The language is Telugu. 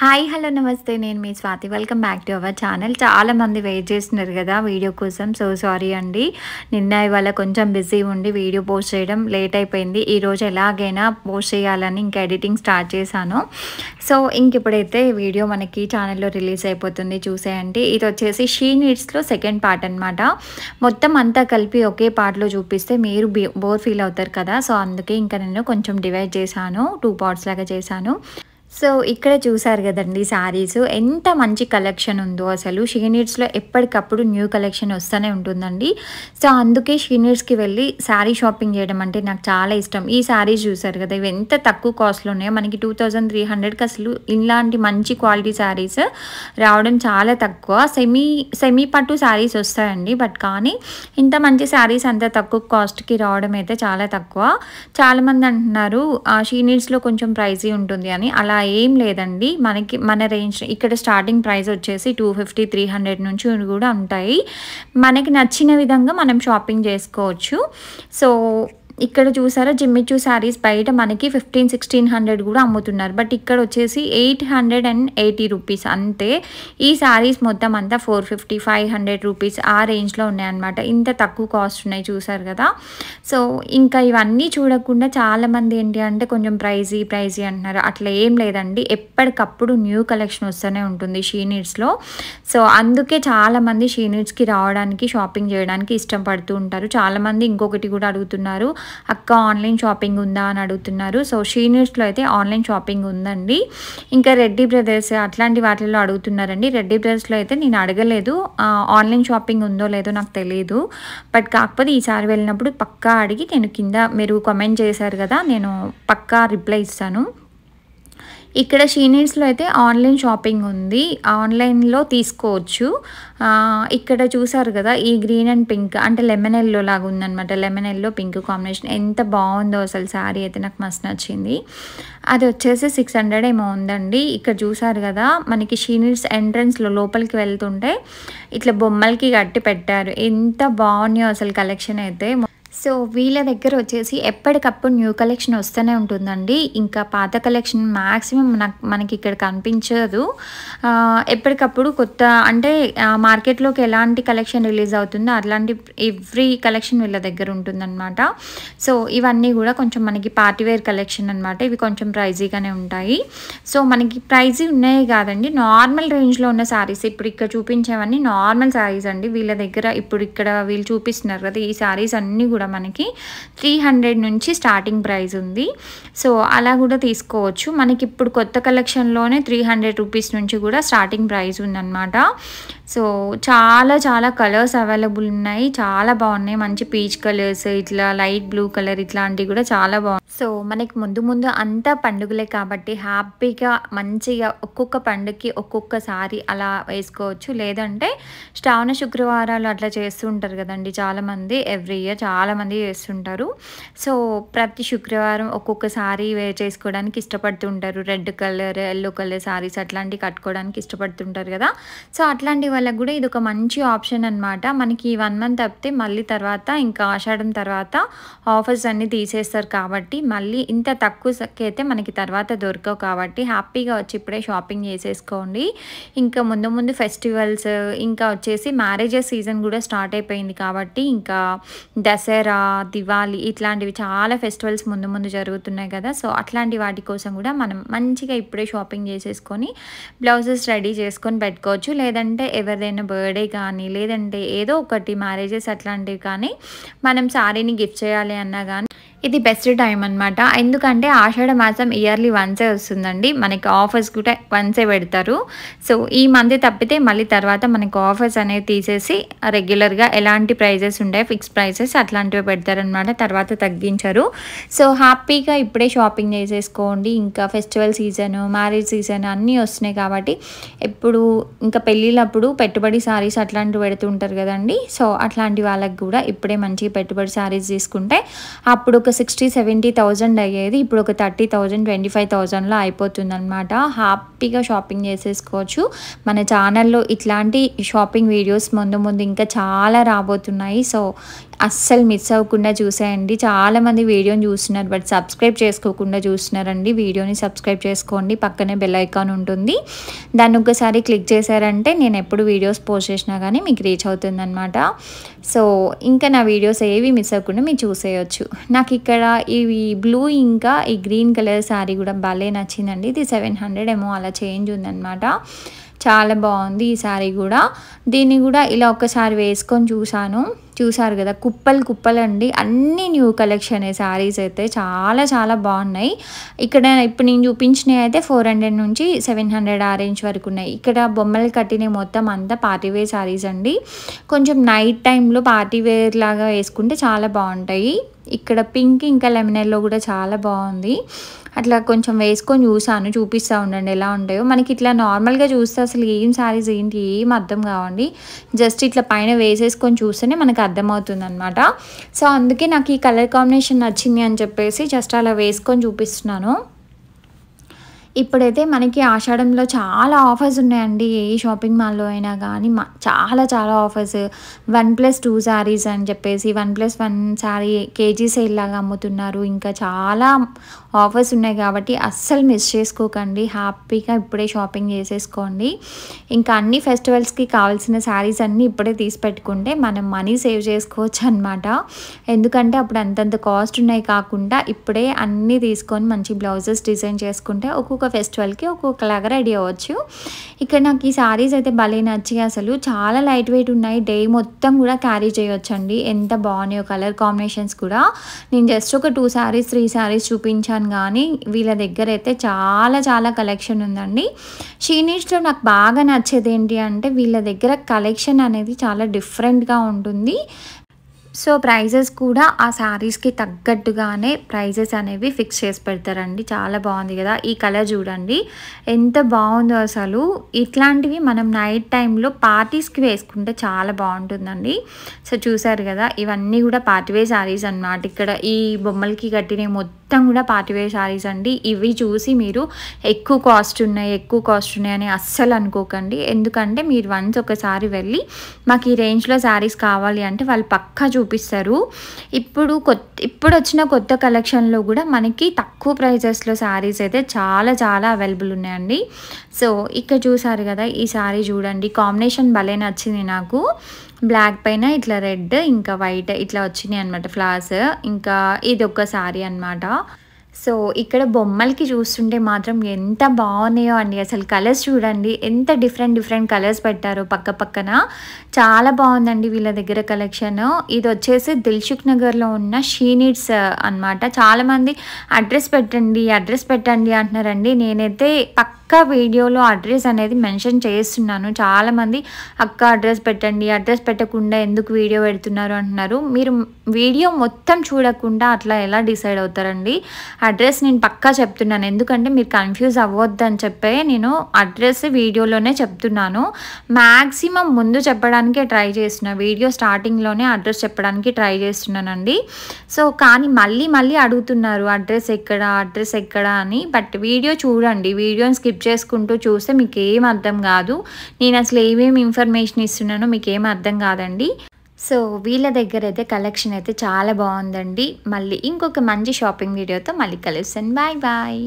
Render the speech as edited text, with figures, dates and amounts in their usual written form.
హాయ్ హలో నమస్తే నేను మీ Swathi welcome back to our channel. చాలామంది వెయిట్ చేస్తున్నారు కదా వీడియో కోసం. సో సారీ అండి, నిన్న ఇవాళ కొంచెం బిజీ ఉండి వీడియో పోస్ట్ చేయడం లేట్ అయిపోయింది. ఈరోజు ఎలాగైనా పోస్ట్ చేయాలని ఇంకా ఎడిటింగ్ స్టార్ట్ చేశాను. సో ఇప్పుడైతే వీడియో మనకి ఛానల్లో రిలీజ్ అయిపోతుంది, చూసేయండి. ఇది వచ్చేసి షీ నీడ్స్లో సెకండ్ పార్ట్ అనమాట. మొత్తం అంతా కలిపి ఒకే పార్ట్లో చూపిస్తే మీరు బోర్ ఫీల్ అవుతారు కదా. సో అందుకే ఇంకా నేను కొంచెం డివైడ్ చేశాను, 2 పార్ట్స్ లాగా చేశాను. సో ఇక్కడ చూసారు కదండి శారీస్ ఎంత మంచి కలెక్షన్ ఉందో. అసలు షీ నీడ్స్లో ఎప్పటికప్పుడు న్యూ కలెక్షన్ వస్తూనే ఉంటుందండి. సో అందుకే షీ నీడ్స్కి వెళ్ళి శారీ షాపింగ్ చేయడం అంటే నాకు చాలా ఇష్టం. ఈ శారీస్ చూసారు కదా, ఇవి ఎంత తక్కువ కాస్ట్లో ఉన్నాయో. మనకి 2300కి అసలు ఇలాంటి మంచి క్వాలిటీ శారీస్ రావడం చాలా తక్కువ. సెమీ పట్టు శారీస్ వస్తాయండి, బట్ కానీ ఇంత మంచి శారీస్ అంత తక్కువ కాస్ట్కి రావడం అయితే చాలా తక్కువ. చాలామంది అంటున్నారు షీ నీడ్స్లో కొంచెం ప్రైజీ ఉంటుంది అని. అలా ఏం లేదండి, మన రేంజ్ ఇక్కడ స్టార్టింగ్ ప్రైస్ వచ్చేసి 250-300 నుంచి కూడా ఉంటాయి. మనకి నచ్చిన విధంగా మనం షాపింగ్ చేసుకోవచ్చు. సో ఇక్కడ చూసారా జిమ్మిచూ శారీస్ బయట మనకి 1500-1600 కూడా అమ్ముతున్నారు, బట్ ఇక్కడ వచ్చేసి 880 రూపీస్ అంతే. ఈ శారీస్ మొత్తం అంతా 450-500 రూపీస్ ఆ రేంజ్లో ఉన్నాయన్నమాట. ఇంత తక్కువ కాస్ట్ ఉన్నాయి, చూసారు కదా. సో ఇంకా ఇవన్నీ చూడకుండా చాలామంది ఏంటి అంటే కొంచెం ప్రైజీ అంటున్నారు. అట్లా ఏం లేదండి, ఎప్పటికప్పుడు న్యూ కలెక్షన్ వస్తూనే ఉంటుంది షీ నీడ్స్లో. సో అందుకే చాలామంది షీ నీడ్స్కి రావడానికి షాపింగ్ చేయడానికి ఇష్టపడుతూ ఉంటారు. చాలామంది ఇంకొకటి కూడా అడుగుతున్నారు, అక్క ఆన్లైన్ షాపింగ్ ఉందా అని అడుగుతున్నారు. సో షీ నీడ్స్లో అయితే ఆన్లైన్ షాపింగ్ ఉందండి. ఇంకా రెడ్డి బ్రదర్స్ అట్లాంటి వాటిల్లో అడుగుతున్నారండి. రెడ్డి బ్రదర్స్లో అయితే నేను అడగలేదు, ఆన్లైన్ షాపింగ్ ఉందో లేదో నాకు తెలియదు. బట్ కాకపోతే ఈసారి వెళ్ళినప్పుడు పక్కా అడిగి నేను కింద మీరు కామెంట్ చేశారు కదా, నేను పక్కా రిప్లై ఇస్తాను. ఇక్కడ షీ నీడ్స్లో అయితే ఆన్లైన్ షాపింగ్ ఉంది, ఆన్లైన్లో తీసుకోవచ్చు. ఇక్కడ చూసారు కదా, ఈ గ్రీన్ అండ్ పింక్ అంటే లెమన్ ఎల్లో లాగా ఉందనమాట. లెమన్ ఎల్లో పింక్ కాంబినేషన్ ఎంత బాగుందో అసలు. శారీ అయితే నాకు మస్తు నచ్చింది. అది వచ్చేసి 600 ఏమో ఉందండి. ఇక్కడ చూసారు కదా, మనకి షీ నీడ్స్ ఎంట్రన్స్లో లోపలికి వెళ్తుంటే ఇట్లా బొమ్మలకి కట్టి పెట్టారు. ఎంత బాగున్నాయో అసలు కలెక్షన్ అయితే. సో వీళ్ళ దగ్గర వచ్చేసి ఎప్పటికప్పుడు న్యూ కలెక్షన్ వస్తూనే ఉంటుందండి. ఇంకా పాత కలెక్షన్ మ్యాక్సిమం మనకి ఇక్కడ కనిపించదు. ఎప్పటికప్పుడు కొత్త అంటే మార్కెట్లోకి ఎలాంటి కలెక్షన్ రిలీజ్ అవుతుందో అట్లాంటి ఎవ్రీ కలెక్షన్ వీళ్ళ దగ్గర ఉంటుందన్నమాట. సో ఇవన్నీ కూడా కొంచెం మనకి పార్టీవేర్ కలెక్షన్ అనమాట. ఇవి కొంచెం ప్రైజీగానే ఉంటాయి. సో మనకి ప్రైజీ ఉన్నాయి కాదండి, నార్మల్ రేంజ్లో ఉన్న శారీస్. ఇప్పుడు ఇక్కడ చూపించేవన్నీ నార్మల్ శారీస్ అండి వీళ్ళ దగ్గర. ఇప్పుడు ఇక్కడ వీళ్ళు చూపిస్తున్నారు కదా, ఈ శారీస్ అన్నీ కూడా మనకి 300 నుంచి స్టార్టింగ్ ప్రైస్ ఉంది. సో అలా కూడా తీసుకోవచ్చు. మనకి ఇప్పుడు కొత్త కలెక్షన్లోనే 300 రూపీస్ నుంచి కూడా స్టార్టింగ్ ప్రైస్ ఉందన్నమాట. సో చాలా కలర్స్ అవైలబుల్ ఉన్నాయి, చాలా బాగున్నాయి. మంచి పీచ్ కలర్స్, ఇట్లా లైట్ బ్లూ కలర్, ఇట్లాంటివి కూడా చాలా బాగున్నాయి. సో మనకి ముందు అంతా పండుగలే కాబట్టి హ్యాపీగా మంచిగా ఒక్కొక్క పండుగకి ఒక్కొక్క సారీ అలా వేసుకోవచ్చు. లేదంటే శ్రావణ శుక్రవారాలు అట్లా చేస్తూ ఉంటారు కదండి చాలామంది, ఎవ్రీ ఇయర్ చాలామంది చేస్తుంటారు. సో ప్రతి శుక్రవారం ఒక్కొక్క సారీ వేర్ చేసుకోవడానికి ఇష్టపడుతూ ఉంటారు. Red colour, yellow colour saris అట్లాంటివి కట్టుకోవడానికి ఇష్టపడుతుంటారు కదా. సో అట్లాంటి వాళ్ళకి కూడా ఇది ఒక మంచి ఆప్షన్ అనమాట. మనకి 1 మంత్ తప్పితే మళ్ళీ తర్వాత ఇంకా ఆషాఢం తర్వాత ఆఫర్స్ అన్నీ తీసేస్తారు కాబట్టి మళ్ళీ ఇంత తక్కువకి అయితే మనకి తర్వాత దొరకవు. కాబట్టి హ్యాపీగా వచ్చి ఇప్పుడే షాపింగ్ చేసేసుకోండి. ఇంకా ముందు ఫెస్టివల్స్, ఇంకా వచ్చేసి మ్యారేజెస్ సీజన్ కూడా స్టార్ట్ అయిపోయింది కాబట్టి ఇంకా దసరా, దివాళీ ఇట్లాంటివి చాలా ఫెస్టివల్స్ ముందు జరుగుతున్నాయి కదా. సో అట్లాంటి వాటి కోసం కూడా మనం మంచిగా ఇప్పుడే షాపింగ్ చేసేసుకొని బ్లౌజెస్ రెడీ చేసుకొని పెట్టుకోవచ్చు. లేదంటే ఎవరిదైనా బర్త్డే కానీ, లేదంటే ఏదో ఒకటి మ్యారేజెస్ అట్లాంటివి కానీ మనం శారీని గిఫ్ట్ చేయాలి అన్నా కానీ ఇది బెస్ట్ టైం అనమాట. ఎందుకంటే ఆషాఢ మాసం ఇయర్లీ వన్సే వస్తుందండి. మనకి ఆఫర్స్ కూడా వన్సే పెడతారు. సో ఈ మంత్ తప్పితే మళ్ళీ తర్వాత మనకి ఆఫర్స్ అనేవి తీసేసి రెగ్యులర్గా ఎలాంటి ప్రైజెస్ ఉంటాయి, ఫిక్స్ ప్రైజెస్ అట్లాంటివి పెడతారనమాట, తర్వాత తగ్గించరు. సో హ్యాపీగా ఇప్పుడే షాపింగ్ చేసేసుకోండి. ఇంకా ఫెస్టివల్ సీజన్, మ్యారేజ్ సీజన్ అన్నీ వస్తున్నాయి కాబట్టి ఇప్పుడు ఇంకా పెళ్ళిళ్ళప్పుడు పెట్టుబడి శారీస్ అట్లాంటివి పెడుతుంటారు కదండి. సో అట్లాంటి వాళ్ళకి కూడా ఇప్పుడే మంచి పెట్టుబడి శారీస్ తీసుకుంటే అప్పుడు ఒక 60-70,000 అయ్యేది ఇప్పుడు ఒక 30,000-25,000లో అయిపోతుందన్నమాట. హ్యాపీగా షాపింగ్ చేసేసుకోవచ్చు. మన ఛానల్లో ఇట్లాంటి షాపింగ్ వీడియోస్ ముందు ఇంకా చాలా రాబోతున్నాయి. సో అస్సలు మిస్ అవ్వకుండా చూసేయండి. చాలామంది వీడియోని చూస్తున్నారు బట్ సబ్స్క్రైబ్ చేసుకోకుండా చూస్తున్నారండి. వీడియోని సబ్స్క్రైబ్ చేసుకోండి, పక్కనే బెల్ ఐకాన్ ఉంటుంది, దాన్ని ఒకసారి క్లిక్ చేశారంటే నేను ఎప్పుడు వీడియోస్ పోస్ట్ చేసినా కానీ మీకు రీచ్ అవుతుందన్నమాట. సో ఇంకా నా వీడియోస్ ఏవి మిస్ అవ్వకుండా మీరు చూసేయచ్చు. నాకు ఇక్కడ ఇవి బ్లూ ఇంకా ఈ గ్రీన్ కలర్ శారీ కూడా భలే నచ్చిందండి. ఇది 700 ఏమో అలా చేంజ్ ఉందన్నమాట. చాలా బాగుంది ఈ శారీ కూడా. దీన్ని కూడా ఇలా ఒకసారి వేసుకొని చూసారు కదా, కుప్పలు కుప్పలండి. అన్నీ న్యూ కలెక్షన్ శారీస్ అయితే చాలా చాలా బాగున్నాయి. ఇక్కడ ఇప్పుడు నేను చూపించినవి అయితే 400 నుంచి 700 ఆ రేంజ్ వరకు ఉన్నాయి. ఇక్కడ బొమ్మలు కట్టిన మొత్తం అంతా పార్టీవేర్ శారీస్ అండి. కొంచెం నైట్ టైంలో పార్టీవేర్ లాగా వేసుకుంటే చాలా బాగుంటాయి. ఇక్కడ పింక్ ఇంకా లెమన్ ఎల్లో కూడా చాలా బాగుంది. అట్లా కొంచెం వేసుకొని చూపిస్తూ ఉండండి ఎలా ఉంటాయో. మనకి ఇట్లా నార్మల్గా చూస్తే అసలు ఏం శారీస్ ఏంటి ఏం అర్థం కావండి. జస్ట్ ఇట్లా పైన వేసేసుకొని చూస్తేనే మనకు అర్థమవుతుంది అనమాట. సో అందుకే నాకు ఈ కలర్ కాంబినేషన్ నచ్చింది అని చెప్పేసి జస్ట్ అలా వేసుకొని చూపిస్తున్నాను. ఇప్పుడైతే మనకి ఆషాఢంలో చాలా ఆఫర్స్ ఉన్నాయండి. ఏ షాపింగ్ మాల్లో అయినా కానీ చాలా చాలా ఆఫర్స్. 1+2 శారీస్ అని చెప్పేసి 1+1 శారీ కేజీ సేల్ లాగా అమ్ముతున్నారు. ఇంకా చాలా ఆఫర్స్ ఉన్నాయి కాబట్టి అస్సలు మిస్ చేసుకోకండి. హ్యాపీగా ఇప్పుడే షాపింగ్ చేసేసుకోండి. ఇంకా అన్ని ఫెస్టివల్స్కి కావాల్సిన శారీస్ అన్నీ ఇప్పుడే తీసి పెట్టుకుంటే మనం మనీ సేవ్ చేసుకోవచ్చు అనమాట. ఎందుకంటే అప్పుడు అంతంత కాస్ట్ ఉన్నాయి కాకుండా ఇప్పుడే అన్నీ తీసుకొని మంచి బ్లౌజెస్ డిజైన్ చేసుకుంటే ఒక్కొక్క ఫెస్టివల్కి ఒక్కొక్కలాగా రెడీ అవ్వచ్చు. ఇక్కడ నాకు ఈ శారీస్ అయితే భలే నచ్చి అసలు చాలా లైట్ వెయిట్ ఉన్నాయి. డే మొత్తం కూడా క్యారీ చేయొచ్చండి. ఎంత బాగున్నాయో కలర్ కాంబినేషన్స్ కూడా. నేను జస్ట్ ఒక 2 శారీస్ 3 శారీస్ చూపించాను కానీ వీళ్ళ దగ్గర అయితే చాలా చాలా కలెక్షన్ ఉందండి. షీ నీడ్స్లో నాకు బాగా నచ్చేది ఏంటి అంటే వీళ్ళ దగ్గర కలెక్షన్ అనేది చాలా డిఫరెంట్గా ఉంటుంది. సో ప్రైజెస్ కూడా ఆ శారీస్కి తగ్గట్టుగానే ప్రైజెస్ అనేవి ఫిక్స్ చేసి పెడతారండి. చాలా బాగుంది కదా. ఈ కలర్ చూడండి ఎంత బాగుందో అసలు. ఇట్లాంటివి మనం నైట్ టైంలో పార్టీస్కి వేసుకుంటే చాలా బాగుంటుందండి. సో చూసారు కదా, ఇవన్నీ కూడా పార్టీవేర్ శారీస్ అన్నమాట. ఇక్కడ ఈ బొమ్మలకి కట్టిన మొత్తం కూడా పార్టీవేర్ శారీస్ అండి. ఇవి చూసి మీరు ఎక్కువ కాస్ట్ ఉన్నాయి అని అస్సలు అనుకోకండి. ఎందుకంటే మీరు వన్స్ ఒకసారి వెళ్ళి మాకు ఈ రేంజ్లో శారీస్ కావాలి అంటే వాళ్ళు పక్కా చూపిస్తారు. ఇప్పుడు వచ్చిన కొత్త కలెక్షన్లో కూడా మనకి తక్కువ ప్రైజెస్లో శారీస్ అయితే చాలా చాలా అవైలబుల్ ఉన్నాయండి. సో ఇక్కడ చూసారు కదా, ఈ శారీ చూడండి, కాంబినేషన్ భలే నచ్చింది నాకు. బ్లాక్ పైన ఇట్లా రెడ్ ఇంకా వైట్ ఇట్లా వచ్చినాయి అనమాట ఫ్లవర్స్. ఇంకా ఇది ఒక శారీ అనమాట. సో ఇక్కడ బొమ్మలకి చూస్తుంటే మాత్రం ఎంత బాగున్నాయో అండి. అసలు కలర్స్ చూడండి ఎంత డిఫరెంట్ కలర్స్ పెట్టారో పక్కన. చాలా బాగుందండి వీళ్ళ దగ్గర కలెక్షన్. ఇది వచ్చేసి దిల్సుఖ్ నగర్లో ఉన్న షీ నీడ్స్ అనమాట. చాలామంది అడ్రస్ పెట్టండి అంటున్నారండి. నేనైతే పక్కా వీడియోలో అడ్రస్ అనేది మెన్షన్ చేస్తున్నాను. చాలామంది అక్క అడ్రస్ పెట్టకుండా ఎందుకు వీడియో పెడుతున్నారు అంటున్నారు. మీరు వీడియో మొత్తం చూడకుండా అట్లా ఎలా డిసైడ్ అవుతారండి? అడ్రస్ నేను పక్కా చెప్తున్నాను, ఎందుకంటే మీరు కన్ఫ్యూజ్ అవ్వద్దని చెప్పే నేను అడ్రస్ వీడియోలోనే చెప్తున్నాను. మ్యాక్సిమం ముందు చెప్పడానికే ట్రై చేస్తున్నా, వీడియో స్టార్టింగ్లోనే అడ్రస్ చెప్పడానికి ట్రై చేస్తున్నానండి. సో కానీ మళ్ళీ అడుగుతున్నారు అడ్రస్ ఎక్కడ అని. బట్ వీడియో చూడండి, వీడియోని స్కిప్ చేసుకుంటూ చూస్తే మీకు ఏం అర్థం కాదు. నేను అసలు ఏమేమి ఇన్ఫర్మేషన్ ఇస్తున్నానో మీకు ఏం అర్థం కాదండి. సో వీళ్ళ దగ్గర అయితే కలెక్షన్ అయితే చాలా బాగుందండి. మళ్ళీ ఇంకొక మంచి షాపింగ్ వీడియోతో మళ్ళీ కలుస్తాను. బాయ్.